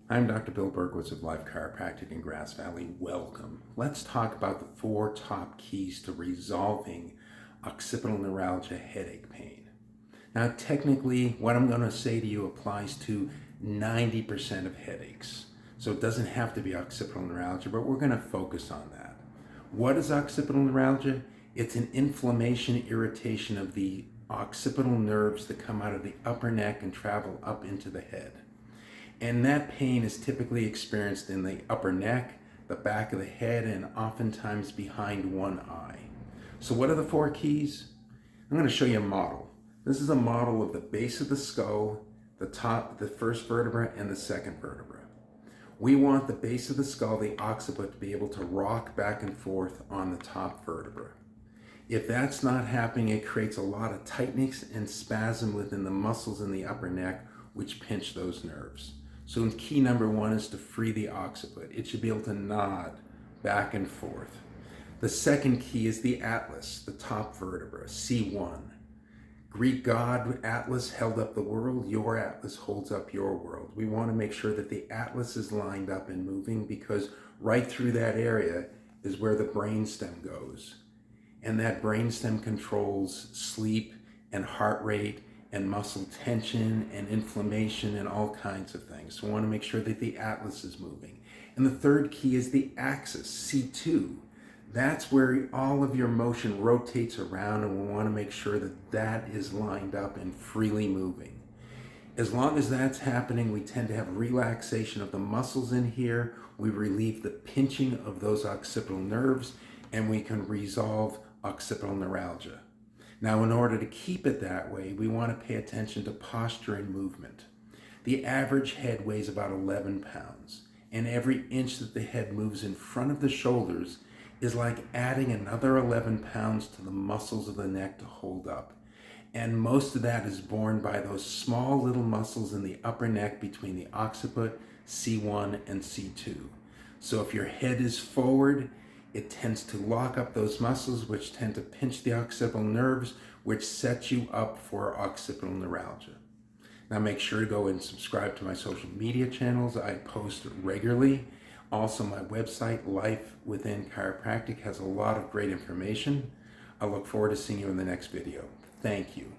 I'm Dr. Bill Berkowitz of Life Chiropractic in Grass Valley. Welcome. Let's talk about the 4 top keys to resolving occipital neuralgia headache pain. Now, technically, what I'm going to say to you applies to 90% of headaches. So it doesn't have to be occipital neuralgia, but we're going to focus on that. What is occipital neuralgia? It's an inflammation, irritation of the occipital nerves that come out of the upper neck and travel up into the head. And that pain is typically experienced in the upper neck, the back of the head, and oftentimes behind one eye. So what are the 4 keys? I'm going to show you a model. This is a model of the base of the skull, the first vertebra, and the second vertebra. We want the base of the skull, the occiput, to be able to rock back and forth on the top vertebra. If that's not happening, it creates a lot of tightness and spasm within the muscles in the upper neck, which pinch those nerves. So key number 1 is to free the occiput. It should be able to nod back and forth. The second key is the atlas, the top vertebra, C1. Greek god Atlas held up the world. Your atlas holds up your world. We want to make sure that the atlas is lined up and moving, because right through that area is where the brainstem goes. And that brainstem controls sleep and heart rate and muscle tension and inflammation and all kinds of things. So we want to make sure that the atlas is moving. And the third key is the axis, C2. That's where all of your motion rotates around, and we want to make sure that that is lined up and freely moving. As long as that's happening, we tend to have relaxation of the muscles in here. We relieve the pinching of those occipital nerves, and we can resolve occipital neuralgia. Now, in order to keep it that way, we want to pay attention to posture and movement. The average head weighs about 11 pounds, and every inch that the head moves in front of the shoulders is like adding another 11 pounds to the muscles of the neck to hold up. And most of that is borne by those small little muscles in the upper neck between the occiput, C1 and C2. So if your head is forward, it tends to lock up those muscles, which tend to pinch the occipital nerves, which sets you up for occipital neuralgia. Now make sure to go and subscribe to my social media channels. I post regularly. Also, my website, Life Within Chiropractic, has a lot of great information. I look forward to seeing you in the next video. Thank you.